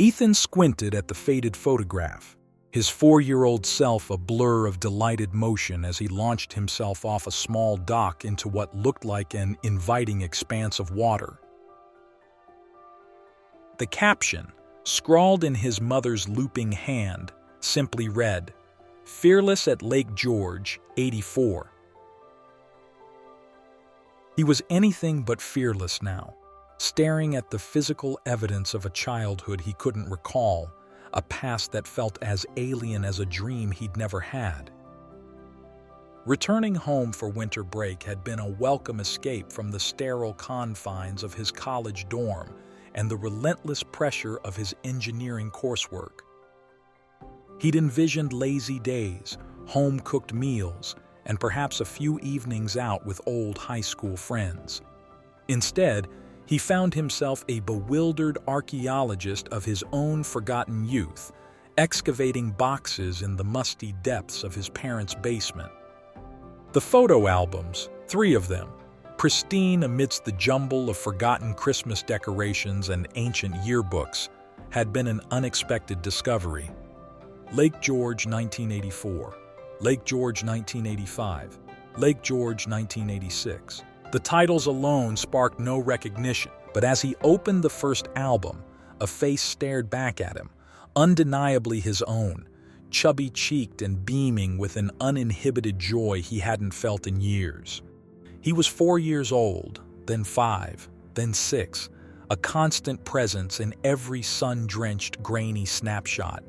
Ethan squinted at the faded photograph, his 4-year-old self a blur of delighted motion as he launched himself off a small dock into what looked like an inviting expanse of water. The caption, scrawled in his mother's looping hand, simply read, "Fearless at Lake George, 84. He was anything but fearless now, staring at the physical evidence of a childhood he couldn't recall, a past that felt as alien as a dream he'd never had. Returning home for winter break had been a welcome escape from the sterile confines of his college dorm and the relentless pressure of his engineering coursework. He'd envisioned lazy days, home-cooked meals, and perhaps a few evenings out with old high school friends. Instead, he found himself a bewildered archaeologist of his own forgotten youth, excavating boxes in the musty depths of his parents' basement. The photo albums, 3 of them, pristine amidst the jumble of forgotten Christmas decorations and ancient yearbooks, had been an unexpected discovery. Lake George, 1984. Lake George, 1985. Lake George, 1986. The titles alone sparked no recognition, but as he opened the first album, a face stared back at him, undeniably his own, chubby-cheeked and beaming with an uninhibited joy he hadn't felt in years. He was 4 years old, then 5, then 6, a constant presence in every sun-drenched, grainy snapshot.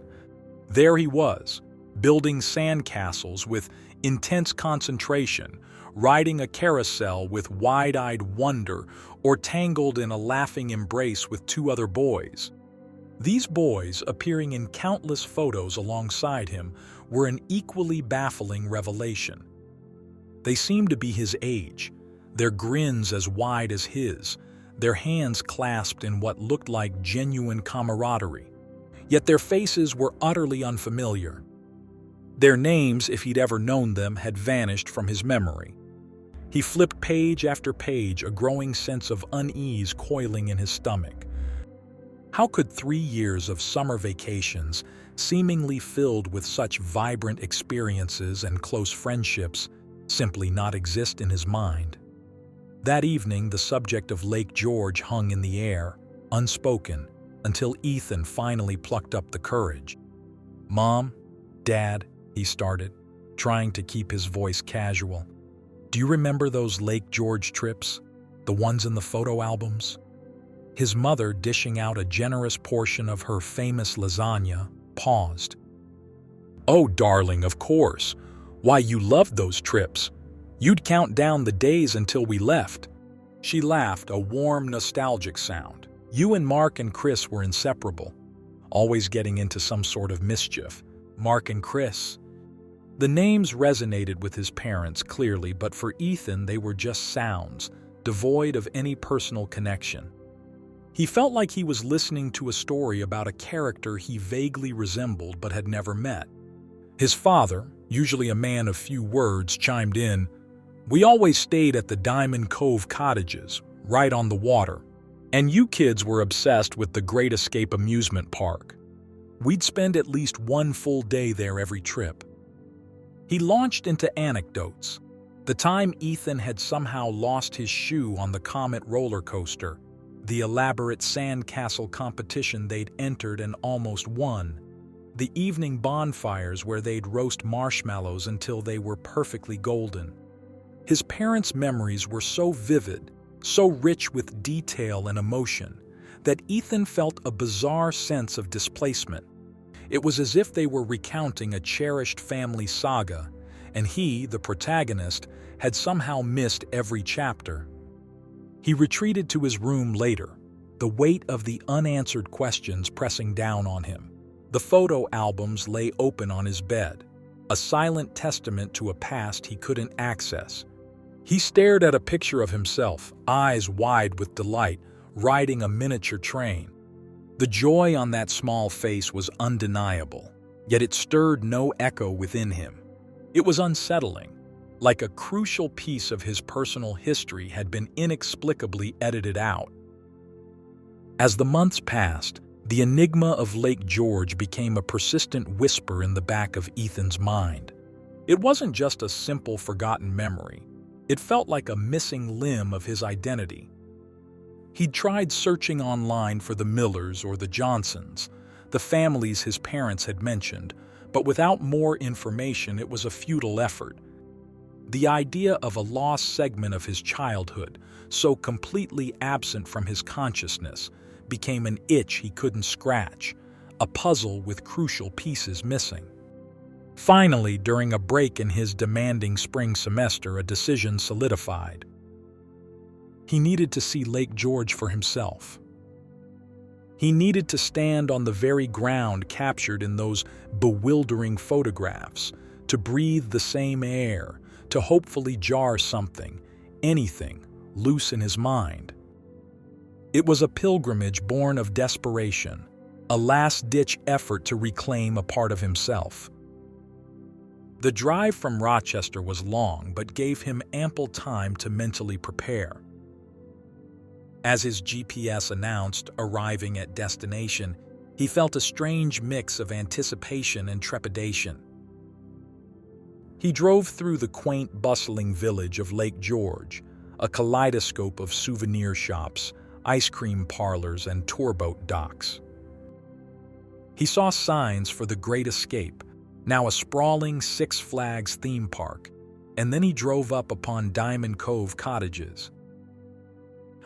There he was, building sandcastles with intense concentration, riding a carousel with wide-eyed wonder, or tangled in a laughing embrace with 2 other boys. These boys, appearing in countless photos alongside him, were an equally baffling revelation. They seemed to be his age, their grins as wide as his, their hands clasped in what looked like genuine camaraderie. Yet their faces were utterly unfamiliar. Their names, if he'd ever known them, had vanished from his memory. He flipped page after page, a growing sense of unease coiling in his stomach. How could 3 years of summer vacations, seemingly filled with such vibrant experiences and close friendships, simply not exist in his mind? That evening, the subject of Lake George hung in the air, unspoken, until Ethan finally plucked up the courage. "Mom, Dad," he started, trying to keep his voice casual. "Do you remember those Lake George trips? The ones in the photo albums?" His mother, dishing out a generous portion of her famous lasagna, paused. "Oh, darling, of course. Why, you loved those trips. You'd count down the days until we left." She laughed, a warm, nostalgic sound. "You and Mark and Chris were inseparable, always getting into some sort of mischief. Mark and Chris." The names resonated with his parents clearly, but for Ethan they were just sounds, devoid of any personal connection. He felt like he was listening to a story about a character he vaguely resembled but had never met. His father, usually a man of few words, chimed in, "We always stayed at the Diamond Cove cottages, right on the water. And you kids were obsessed with the Great Escape amusement park. We'd spend at least 1 full day there every trip." He launched into anecdotes. The time Ethan had somehow lost his shoe on the Comet roller coaster, the elaborate sandcastle competition they'd entered and almost won, the evening bonfires where they'd roast marshmallows until they were perfectly golden. His parents' memories were so vivid, so rich with detail and emotion, that Ethan felt a bizarre sense of displacement. It was as if they were recounting a cherished family saga, and he, the protagonist, had somehow missed every chapter. He retreated to his room later, the weight of the unanswered questions pressing down on him. The photo albums lay open on his bed, a silent testament to a past he couldn't access. He stared at a picture of himself, eyes wide with delight, riding a miniature train. The joy on that small face was undeniable, yet it stirred no echo within him. It was unsettling, like a crucial piece of his personal history had been inexplicably edited out. As the months passed, The enigma of Lake George became a persistent whisper in the back of Ethan's mind. It wasn't just a simple forgotten memory. It felt like a missing limb of his identity. He'd tried searching online for the Millers or the Johnsons, the families his parents had mentioned, but without more information, it was a futile effort. The idea of a lost segment of his childhood, so completely absent from his consciousness, became an itch he couldn't scratch, a puzzle with crucial pieces missing. Finally, during a break in his demanding spring semester, a decision solidified. He needed to see Lake George for himself. He needed to stand on the very ground captured in those bewildering photographs, to breathe the same air, to hopefully jar something, anything, loose in his mind. It was a pilgrimage born of desperation, a last-ditch effort to reclaim a part of himself. The drive from Rochester was long, but gave him ample time to mentally prepare. As his GPS announced arriving at destination, he felt a strange mix of anticipation and trepidation. He drove through the quaint, bustling village of Lake George, a kaleidoscope of souvenir shops, ice cream parlors, and tourboat docks. He saw signs for the Great Escape, now a sprawling Six Flags theme park, and then he drove up upon Diamond Cove Cottages.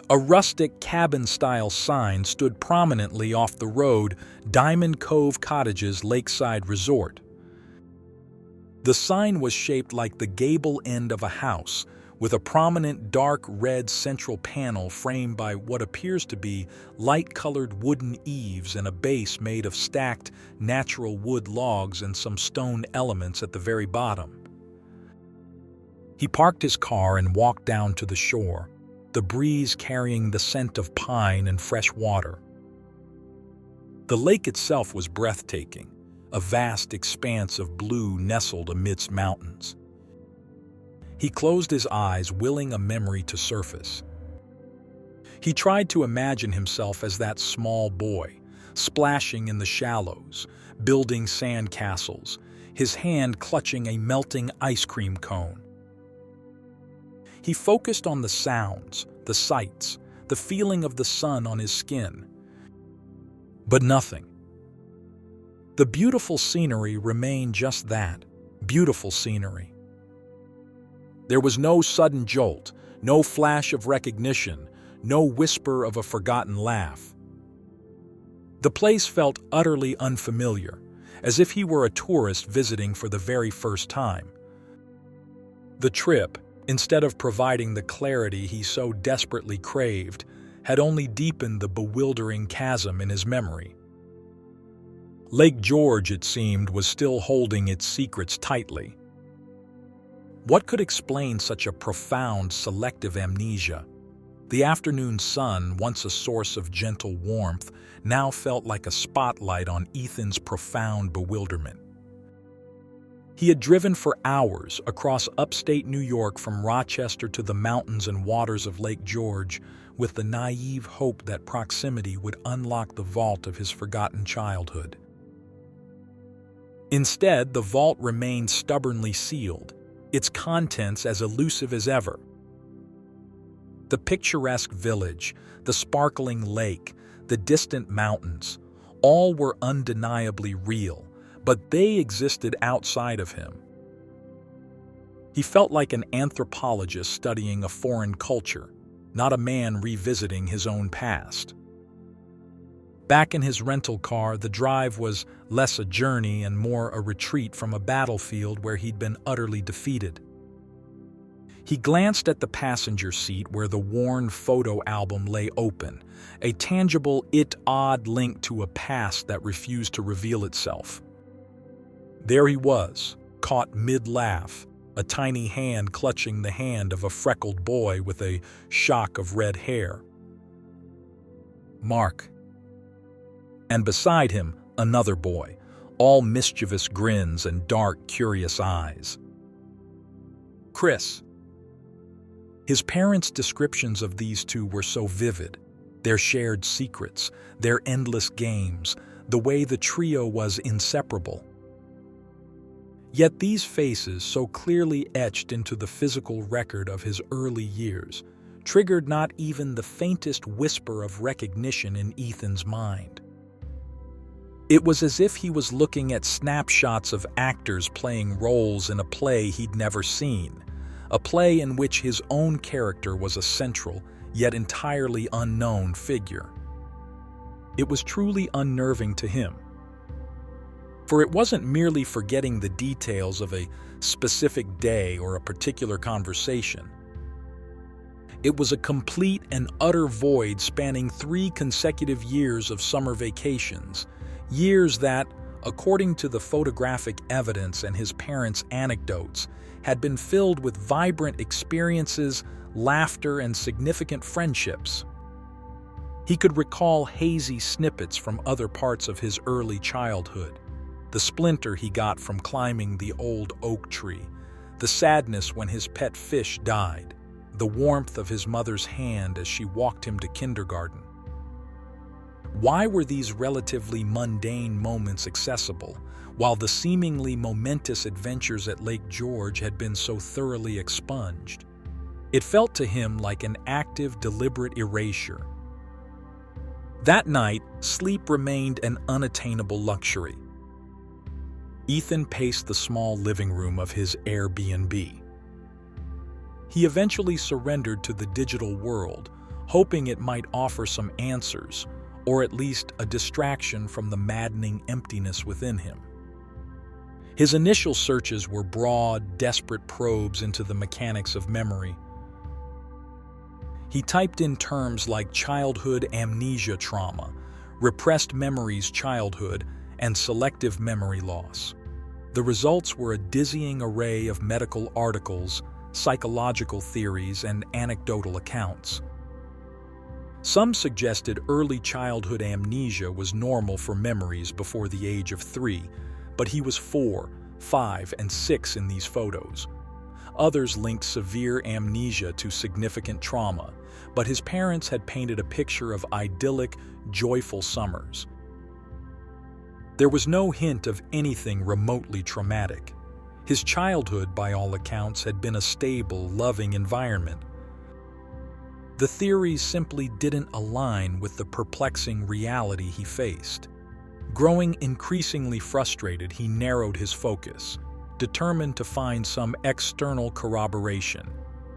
A rustic cabin-style sign stood prominently off the road, Diamond Cove Cottages Lakeside Resort. The sign was shaped like the gable end of a house, with a prominent dark red central panel framed by what appears to be light-colored wooden eaves and a base made of stacked natural wood logs and some stone elements at the very bottom. He parked his car and walked down to the shore, the breeze carrying the scent of pine and fresh water. The lake itself was breathtaking, a vast expanse of blue nestled amidst mountains. He closed his eyes, willing a memory to surface. He tried to imagine himself as that small boy, splashing in the shallows, building sand castles, his hand clutching a melting ice cream cone. He focused on the sounds, the sights, the feeling of the sun on his skin. But nothing. The beautiful scenery remained just that, beautiful scenery. There was no sudden jolt, no flash of recognition, no whisper of a forgotten laugh. The place felt utterly unfamiliar, as if he were a tourist visiting for the very first time. The trip, instead of providing the clarity he so desperately craved, had only deepened the bewildering chasm in his memory. Lake George, it seemed, was still holding its secrets tightly. What could explain such a profound, selective amnesia? The afternoon sun, once a source of gentle warmth, now felt like a spotlight on Ethan's profound bewilderment. He had driven for hours across upstate New York from Rochester to the mountains and waters of Lake George with the naive hope that proximity would unlock the vault of his forgotten childhood. Instead, the vault remained stubbornly sealed, its contents as elusive as ever. The picturesque village, the sparkling lake, the distant mountains, all were undeniably real, but they existed outside of him. He felt like an anthropologist studying a foreign culture, not a man revisiting his own past. Back in his rental car, the drive was less a journey and more a retreat from a battlefield where he'd been utterly defeated. He glanced at the passenger seat where the worn photo album lay open, a tangible, odd link to a past that refused to reveal itself. There he was, caught mid-laugh, a tiny hand clutching the hand of a freckled boy with a shock of red hair. Mark. And beside him, another boy, all mischievous grins and dark, curious eyes. Chris. His parents' descriptions of these two were so vivid. their shared secrets, their endless games, the way the trio was inseparable. Yet these faces, so clearly etched into the physical record of his early years, triggered not even the faintest whisper of recognition in Ethan's mind. It was as if he was looking at snapshots of actors playing roles in a play he'd never seen, a play in which his own character was a central, yet entirely unknown figure. It was truly unnerving to him. For it wasn't merely forgetting the details of a specific day or a particular conversation. It was a complete and utter void spanning 3 consecutive years of summer vacations, years that, according to the photographic evidence and his parents' anecdotes, had been filled with vibrant experiences, laughter, and significant friendships. He could recall hazy snippets from other parts of his early childhood, the splinter he got from climbing the old oak tree, the sadness when his pet fish died, the warmth of his mother's hand as she walked him to kindergarten. Why were these relatively mundane moments accessible, while the seemingly momentous adventures at Lake George had been so thoroughly expunged? It felt to him like an active, deliberate erasure. That night, sleep remained an unattainable luxury. Ethan paced the small living room of his Airbnb. He eventually surrendered to the digital world, hoping it might offer some answers, or at least a distraction from the maddening emptiness within him. His initial searches were broad, desperate probes into the mechanics of memory. He typed in terms like childhood amnesia trauma, repressed memories childhood, and selective memory loss. The results were a dizzying array of medical articles, psychological theories, and anecdotal accounts. Some suggested early childhood amnesia was normal for memories before the age of 3, but he was 4, 5, and 6 in these photos. Others linked severe amnesia to significant trauma, but his parents had painted a picture of idyllic, joyful summers. There was no hint of anything remotely traumatic. His childhood, by all accounts, had been a stable, loving environment. The theories simply didn't align with the perplexing reality he faced. Growing increasingly frustrated, he narrowed his focus, determined to find some external corroboration,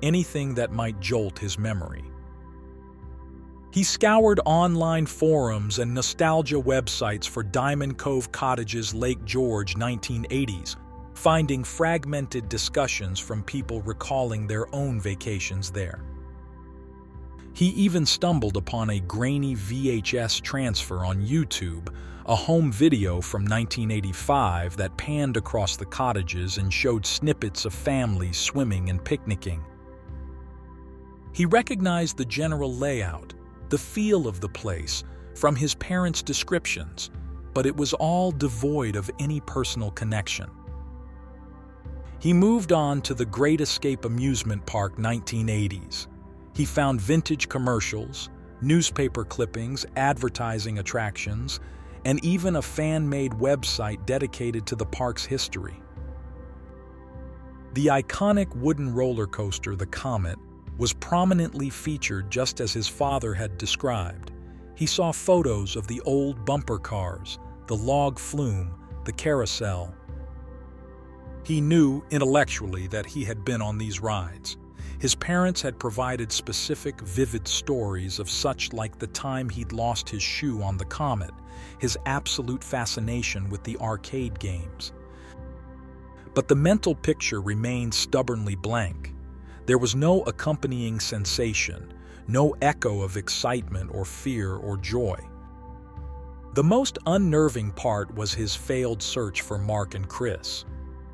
anything that might jolt his memory. He scoured online forums and nostalgia websites for Diamond Cove Cottage's Lake George 1980s, finding fragmented discussions from people recalling their own vacations there. He even stumbled upon a grainy VHS transfer on YouTube, a home video from 1985 that panned across the cottages and showed snippets of families swimming and picnicking. He recognized the general layout, the feel of the place, from his parents' descriptions, but it was all devoid of any personal connection. He moved on to the Great Escape Amusement Park 1980s. He found vintage commercials, newspaper clippings, advertising attractions, and even a fan-made website dedicated to the park's history. The iconic wooden roller coaster, the Comet, was prominently featured just as his father had described. He saw photos of the old bumper cars, the log flume, the carousel. He knew intellectually that he had been on these rides. His parents had provided specific, vivid stories of such like the time he'd lost his shoe on the Comet, his absolute fascination with the arcade games. But the mental picture remained stubbornly blank. There was no accompanying sensation, no echo of excitement or fear or joy. The most unnerving part was his failed search for Mark and Chris.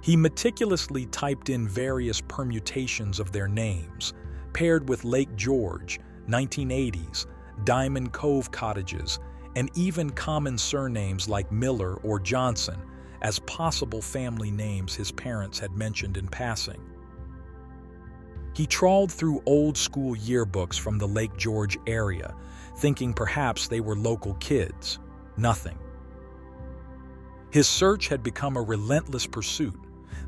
He meticulously typed in various permutations of their names, paired with Lake George, 1980s, Diamond Cove Cottages, and even common surnames like Miller or Johnson as possible family names his parents had mentioned in passing. He trawled through old-school yearbooks from the Lake George area, thinking perhaps they were local kids. Nothing. His search had become a relentless pursuit,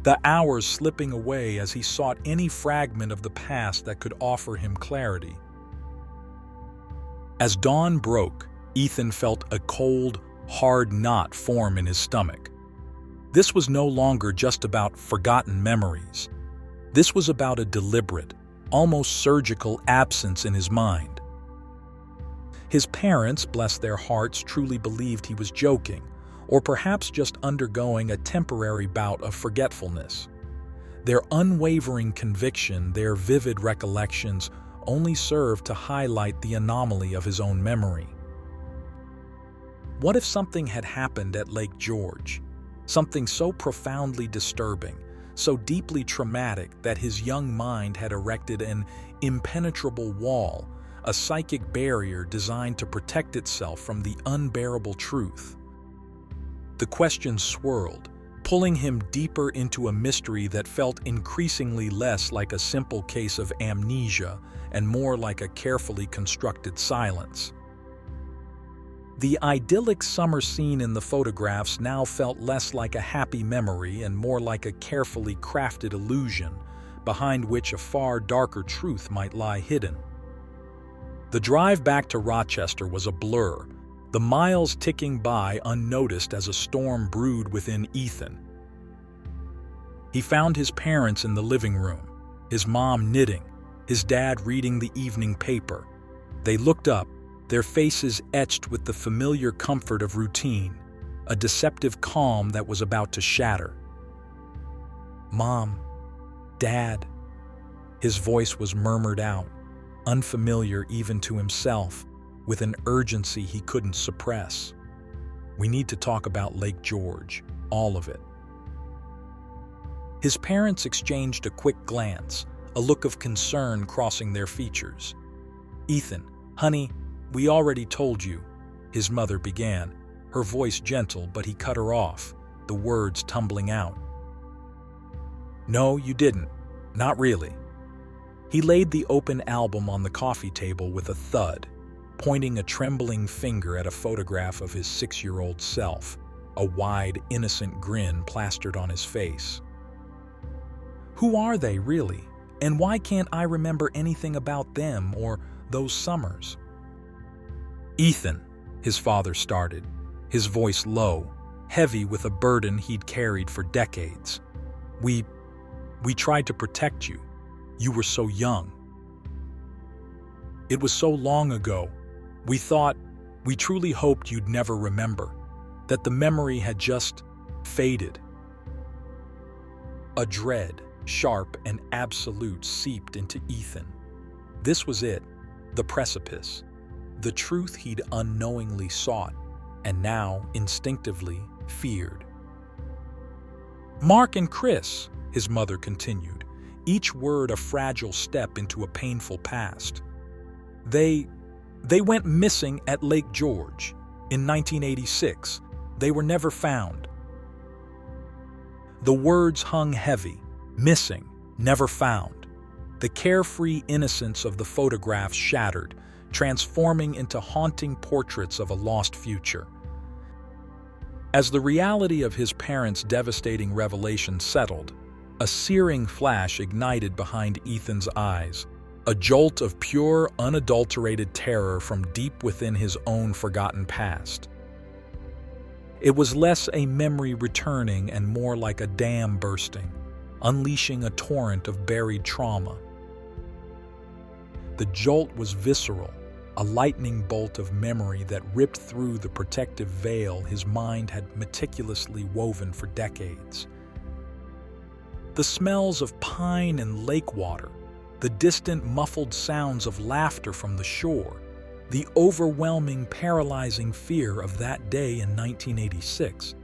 the hours slipping away as he sought any fragment of the past that could offer him clarity. As dawn broke, Ethan felt a cold, hard knot form in his stomach. This was no longer just about forgotten memories. This was about a deliberate, almost surgical absence in his mind. His parents, bless their hearts, truly believed he was joking, or perhaps just undergoing a temporary bout of forgetfulness. Their unwavering conviction, their vivid recollections, only served to highlight the anomaly of his own memory. What if something had happened at Lake George? Something so profoundly disturbing, so deeply traumatic that his young mind had erected an impenetrable wall, a psychic barrier designed to protect itself from the unbearable truth. The question swirled, pulling him deeper into a mystery that felt increasingly less like a simple case of amnesia and more like a carefully constructed silence. The idyllic summer scene in the photographs now felt less like a happy memory and more like a carefully crafted illusion, behind which a far darker truth might lie hidden. The drive back to Rochester was a blur, the miles ticking by unnoticed as a storm brewed within Ethan. He found his parents in the living room, his mom knitting, his dad reading the evening paper. They looked up, their faces etched with the familiar comfort of routine, a deceptive calm that was about to shatter. "Mom, Dad," his voice was murmured out, unfamiliar even to himself, with an urgency he couldn't suppress. "We need to talk about Lake George, all of it." His parents exchanged a quick glance, a look of concern crossing their features. "Ethan, honey, we already told you," his mother began, her voice gentle, but he cut her off, the words tumbling out. "No, you didn't. Not really." He laid the open album on the coffee table with a thud, pointing a trembling finger at a photograph of his 6-year-old self, a wide, innocent grin plastered on his face. "Who are they, really? And why can't I remember anything about them or those summers?" "Ethan," his father started, his voice low, heavy with a burden he'd carried for decades. We tried to protect you. You were so young. It was so long ago. We truly hoped you'd never remember, that the memory had just faded." A dread, sharp and absolute, seeped into Ethan. This was it, the precipice, the truth he'd unknowingly sought, and now instinctively feared. "Mark and Chris," his mother continued, each word a fragile step into a painful past. They went missing at Lake George in 1986. They were never found." The words hung heavy. Missing, never found. The carefree innocence of the photographs shattered, transforming into haunting portraits of a lost future. As the reality of his parents' devastating revelation settled, a searing flash ignited behind Ethan's eyes, a jolt of pure, unadulterated terror from deep within his own forgotten past. It was less a memory returning and more like a dam bursting, unleashing a torrent of buried trauma. The jolt was visceral, a lightning bolt of memory that ripped through the protective veil his mind had meticulously woven for decades. The smells of pine and lake water, the distant muffled sounds of laughter from the shore, the overwhelming, paralyzing fear of that day in 1986,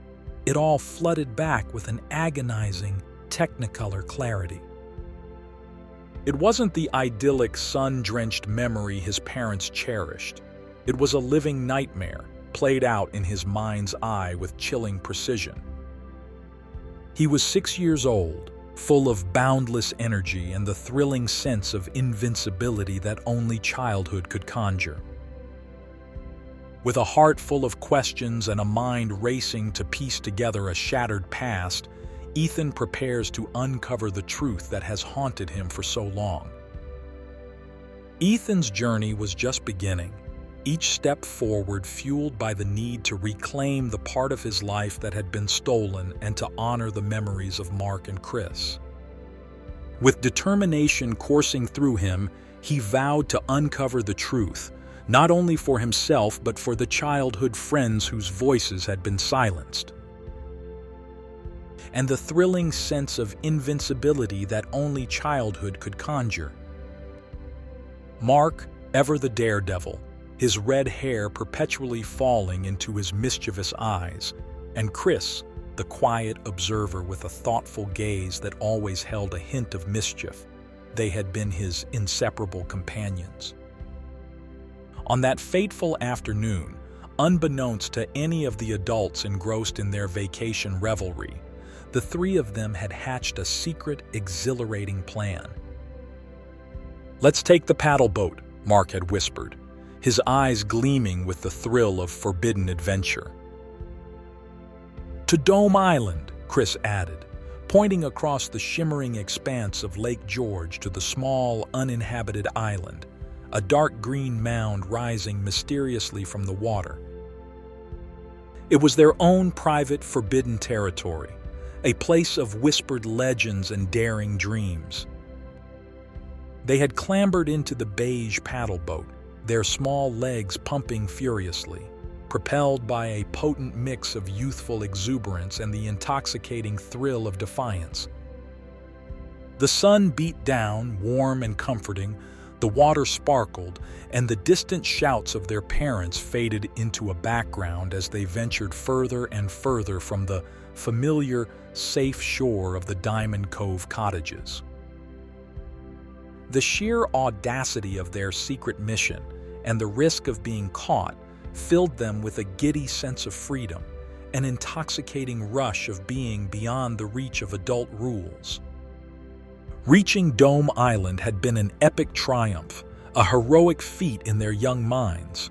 it all flooded back with an agonizing, technicolor clarity. It wasn't the idyllic, sun-drenched memory his parents cherished. It was a living nightmare, played out in his mind's eye with chilling precision. He was 6 years old, full of boundless energy and the thrilling sense of invincibility that only childhood could conjure. With a heart full of questions and a mind racing to piece together a shattered past, Ethan prepares to uncover the truth that has haunted him for so long. Ethan's journey was just beginning, each step forward fueled by the need to reclaim the part of his life that had been stolen and to honor the memories of Mark and Chris. With determination coursing through him, he vowed to uncover the truth, not only for himself but for the childhood friends whose voices had been silenced. And the thrilling sense of invincibility that only childhood could conjure. Mark, ever the daredevil, his red hair perpetually falling into his mischievous eyes, and Chris, the quiet observer with a thoughtful gaze that always held a hint of mischief. They had been his inseparable companions. On that fateful afternoon, unbeknownst to any of the adults engrossed in their vacation revelry, the three of them had hatched a secret, exhilarating plan. "Let's take the paddle boat," Mark had whispered, his eyes gleaming with the thrill of forbidden adventure. "To Dome Island," Chris added, pointing across the shimmering expanse of Lake George to the small, uninhabited island, a dark green mound rising mysteriously from the water. It was their own private, forbidden territory, a place of whispered legends and daring dreams. They had clambered into the beige paddle boat, their small legs pumping furiously, propelled by a potent mix of youthful exuberance and the intoxicating thrill of defiance. The sun beat down, warm and comforting, the water sparkled, and the distant shouts of their parents faded into a background as they ventured further and further from the familiar, safe shore of the Diamond Cove cottages. The sheer audacity of their secret mission and the risk of being caught filled them with a giddy sense of freedom, an intoxicating rush of being beyond the reach of adult rules. Reaching Dome Island had been an epic triumph, a heroic feat in their young minds.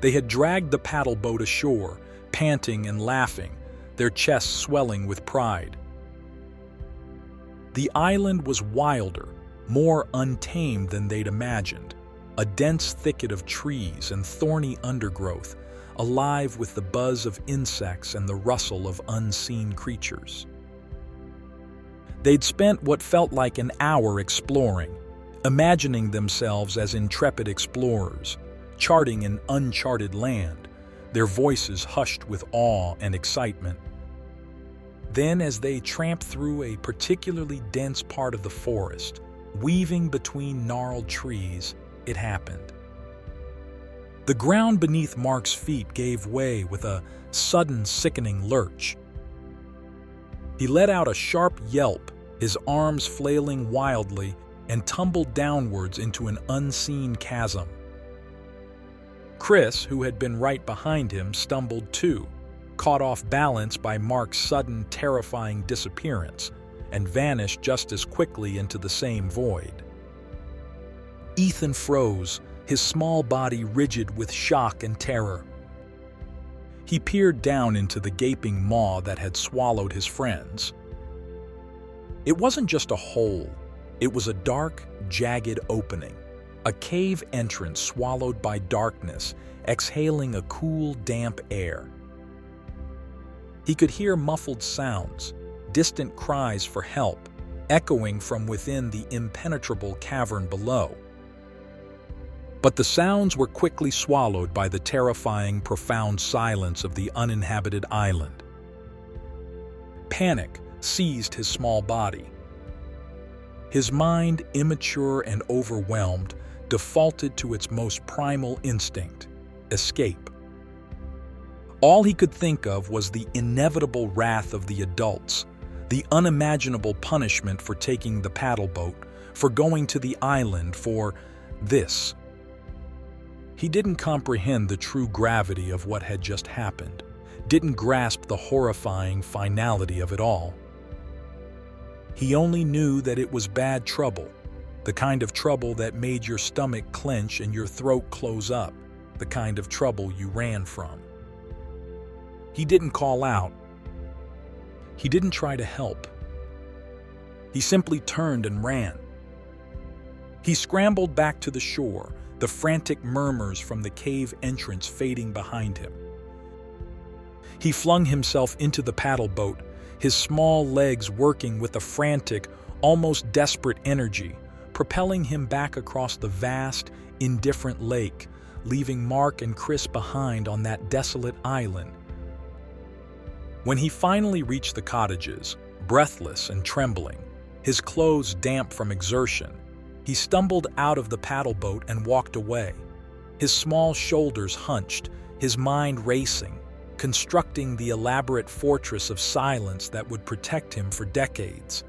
They had dragged the paddle boat ashore, panting and laughing, their chests swelling with pride. The island was wilder, more untamed than they'd imagined, a dense thicket of trees and thorny undergrowth, alive with the buzz of insects and the rustle of unseen creatures. They'd spent what felt like an hour exploring, imagining themselves as intrepid explorers, charting an uncharted land, their voices hushed with awe and excitement. Then, as they tramped through a particularly dense part of the forest, weaving between gnarled trees, it happened. The ground beneath Mark's feet gave way with a sudden, sickening lurch. He let out a sharp yelp, his arms flailing wildly, and tumbled downwards into an unseen chasm. Chris, who had been right behind him, stumbled too, caught off balance by Mark's sudden, terrifying disappearance, and vanished just as quickly into the same void. Ethan froze, his small body rigid with shock and terror. He peered down into the gaping maw that had swallowed his friends. It wasn't just a hole, it was a dark, jagged opening, a cave entrance swallowed by darkness, exhaling a cool, damp air. He could hear muffled sounds, distant cries for help, echoing from within the impenetrable cavern below. But the sounds were quickly swallowed by the terrifying, profound silence of the uninhabited island. Panic seized his small body. His mind, immature and overwhelmed, defaulted to its most primal instinct: escape. All he could think of was the inevitable wrath of the adults, the unimaginable punishment for taking the paddle boat, for going to the island, for this. He didn't comprehend the true gravity of what had just happened, didn't grasp the horrifying finality of it all. He only knew that it was bad trouble, the kind of trouble that made your stomach clench and your throat close up, the kind of trouble you ran from. He didn't call out. He didn't try to help. He simply turned and ran. He scrambled back to the shore, the frantic murmurs from the cave entrance fading behind him. He flung himself into the paddle boat, his small legs working with a frantic, almost desperate energy, propelling him back across the vast, indifferent lake, leaving Mark and Chris behind on that desolate island. When he finally reached the cottages, breathless and trembling, his clothes damp from exertion, he stumbled out of the paddle boat and walked away, his small shoulders hunched, his mind racing, constructing the elaborate fortress of silence that would protect him for decades.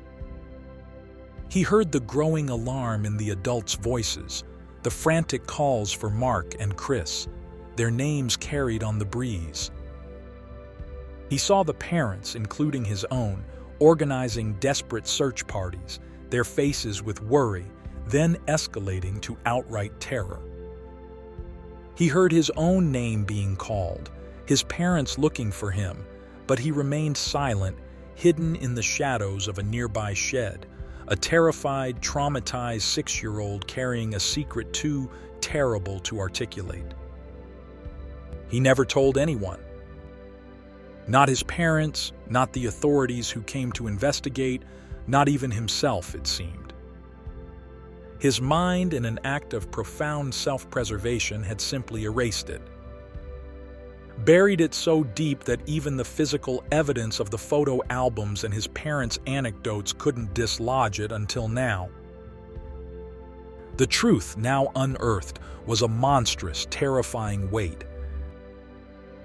He heard the growing alarm in the adults' voices, the frantic calls for Mark and Chris, their names carried on the breeze. He saw the parents, including his own, organizing desperate search parties, their faces with worry, then escalating to outright terror. He heard his own name being called, his parents looking for him, but he remained silent, hidden in the shadows of a nearby shed, a terrified, traumatized 6-year-old carrying a secret too terrible to articulate. He never told anyone. Not his parents, not the authorities who came to investigate, not even himself, it seemed. His mind, in an act of profound self-preservation, had simply erased it. Buried it so deep that even the physical evidence of the photo albums and his parents' anecdotes couldn't dislodge it until now. The truth, now unearthed, was a monstrous, terrifying weight.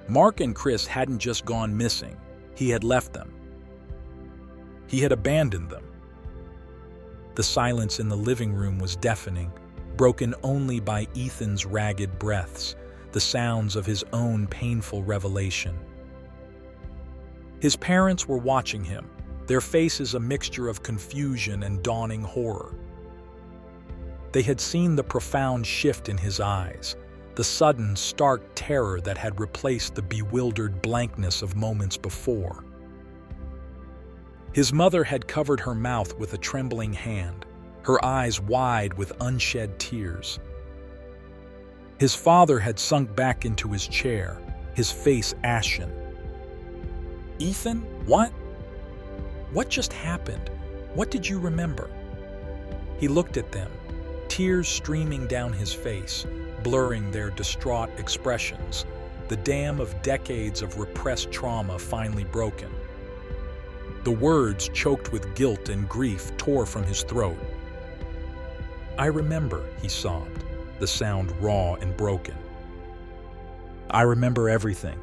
Mark and Chris hadn't just gone missing, he had left them. He had abandoned them. The silence in the living room was deafening, broken only by Ethan's ragged breaths, the sounds of his own painful revelation. His parents were watching him, their faces a mixture of confusion and dawning horror. They had seen the profound shift in his eyes, the sudden, stark terror that had replaced the bewildered blankness of moments before. His mother had covered her mouth with a trembling hand, her eyes wide with unshed tears. His father had sunk back into his chair, his face ashen. "Ethan, what? What just happened? What did you remember?" He looked at them, tears streaming down his face, blurring their distraught expressions, the dam of decades of repressed trauma finally broken. The words, choked with guilt and grief, tore from his throat. "I remember," he sobbed, the sound raw and broken. "I remember everything.